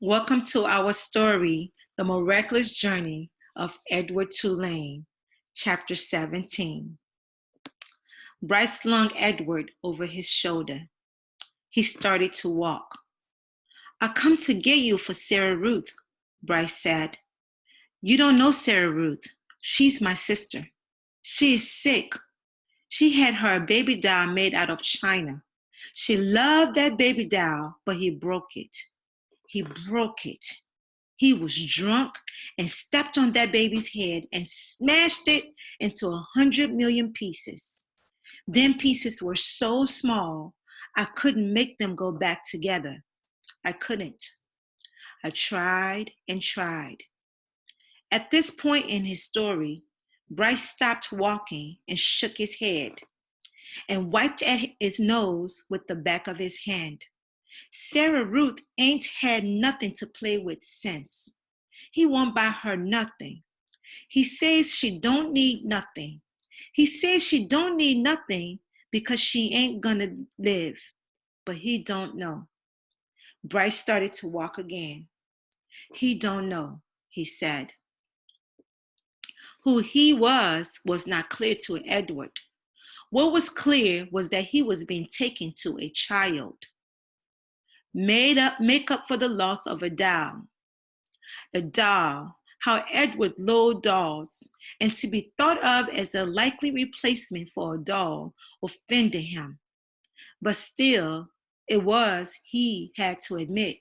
Welcome to our story, The Miraculous Journey of Edward Tulane, Chapter 17. Bryce slung Edward over his shoulder. He started to walk. "I come to get you for Sarah Ruth," Bryce said. "You don't know Sarah Ruth. She's my sister. She is sick. She had her baby doll made out of china. She loved that baby doll, but he broke it. He broke it. He was drunk and stepped on that baby's head and smashed it into 100 million pieces. Them pieces were so small, I couldn't make them go back together. I couldn't. I tried and tried. At this point in his story, Bryce stopped walking and shook his head and wiped at his nose with the back of his hand. Sarah Ruth ain't had nothing to play with since. He won't buy her nothing. He says she don't need nothing. He says she don't need nothing because she ain't gonna live. But he don't know. Bryce started to walk again. He don't know, he said. Who he was not clear to Edward. What was clear was that he was being taken to a child. Make up for the loss of a doll. A doll, how Edward loathed dolls, and to be thought of as a likely replacement for a doll offended him. But still, it was, he had to admit,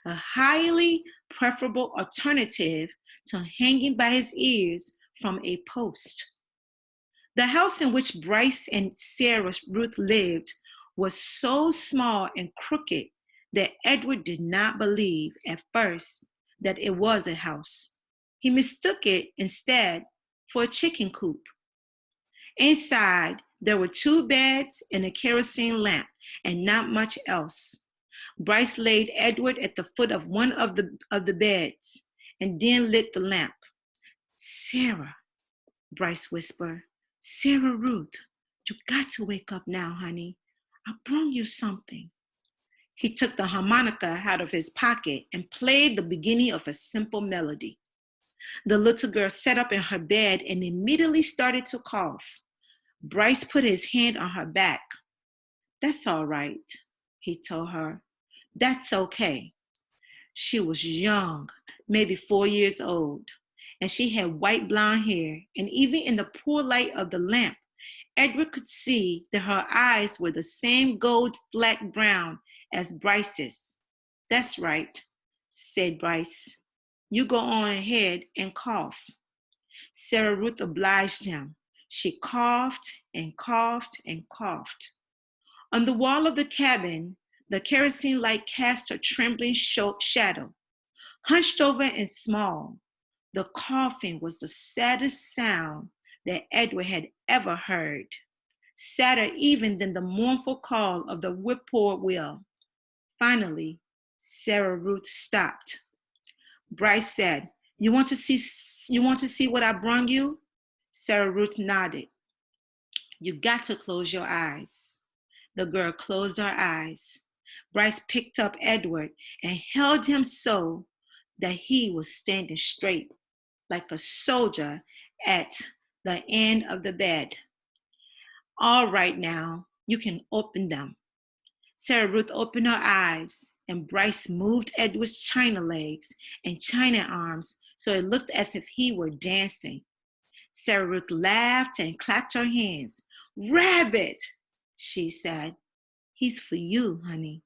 a highly preferable alternative to hanging by his ears from a post. The house in which Bryce and Sarah Ruth lived was so small and crooked that Edward did not believe at first that it was a house. He mistook it instead for a chicken coop. Inside, there were 2 beds and a kerosene lamp and not much else. Bryce laid Edward at the foot of one of the beds and then lit the lamp. "Sarah," Bryce whispered. "Sarah Ruth, you got to wake up now, honey. I brought you something." He took the harmonica out of his pocket and played the beginning of a simple melody. The little girl sat up in her bed and immediately started to cough. Bryce put his hand on her back. "That's all right," he told her. "That's okay." She was young, maybe 4 years old, and she had white blonde hair, and even in the poor light of the lamp, Edward could see that her eyes were the same gold fleck brown as Bryce's. "That's right," said Bryce. "You go on ahead and cough." Sarah Ruth obliged him. She coughed and coughed and coughed. On the wall of the cabin, the kerosene light cast a trembling shadow. Hunched over and small, the coughing was the saddest sound that Edward had ever heard, sadder even than the mournful call of the whippoorwill. Finally, Sarah Ruth stopped. Bryce said, You want to see what I brung you?" Sarah Ruth nodded. "You got to close your eyes." The girl closed her eyes. Bryce picked up Edward and held him so that he was standing straight, like a soldier at the end of the bed. "All right now, you can open them." Sarah Ruth opened her eyes, and Bryce moved Edward's china legs and china arms so it looked as if he were dancing. Sarah Ruth laughed and clapped her hands. "Rabbit," she said. "He's for you, honey,"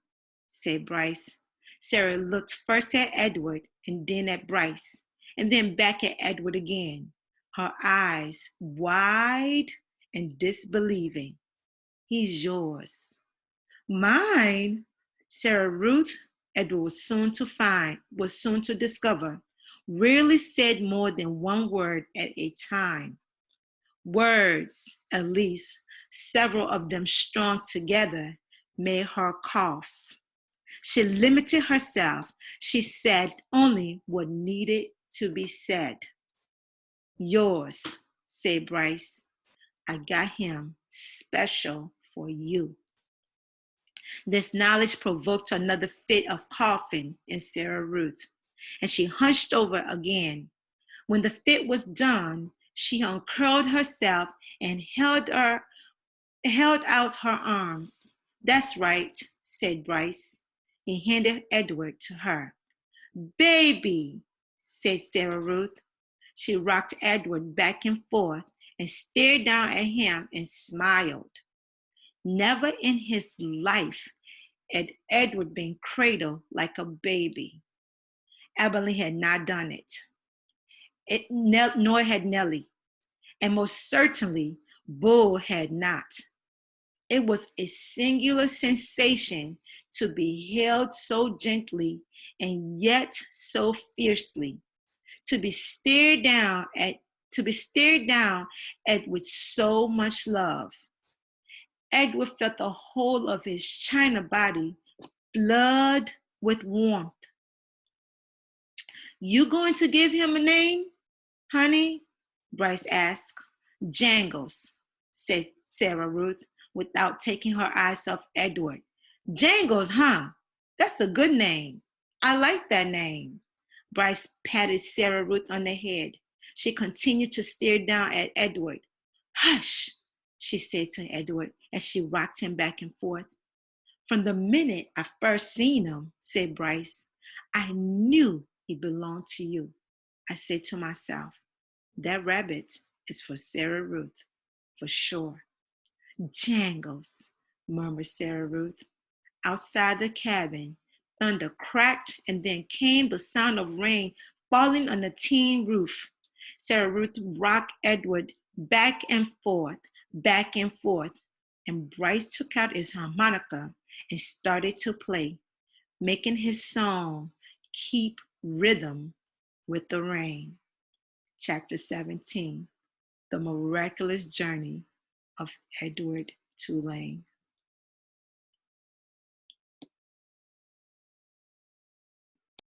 said Bryce. Sarah looked first at Edward and then at Bryce, and then back at Edward again, her eyes wide and disbelieving. "He's yours." "Mine?" Sarah Ruth, Edward was soon to discover, rarely said more than one word at a time. Words, at least several of them strung together, made her cough. She limited herself. She said only what needed to be said. "Yours," said Bryce. "I got him special for you." This knowledge provoked another fit of coughing in Sarah Ruth, and she hunched over again. When the fit was done, she uncurled herself and held out her arms. "That's right," said Bryce. He handed Edward to her. "Baby," said Sarah Ruth. She rocked Edward back and forth and stared down at him and smiled. Never in his life had Edward been cradled like a baby. Abilene had not done it, nor had Nellie, and most certainly Bull had not. It was a singular sensation to be held so gently and yet so fiercely, to be stared down at with so much love. Edward felt the whole of his china body flood with warmth. "You going to give him a name, honey?" Bryce asked. "Jangles," said Sarah Ruth, without taking her eyes off Edward. "Jangles, huh? That's a good name. I like that name." Bryce patted Sarah Ruth on the head. She continued to stare down at Edward. "Hush," she said to Edward as she rocked him back and forth. "From the minute I first seen him," said Bryce, "I knew he belonged to you. I said to myself, that rabbit is for Sarah Ruth, for sure." "Jangles," murmured Sarah Ruth. Outside the cabin, thunder cracked, and then came the sound of rain falling on the tin roof. Sarah Ruth rocked Edward back and forth, and Bryce took out his harmonica and started to play, making his song keep rhythm with the rain. Chapter 17, The Miraculous Journey of Edward Tulane.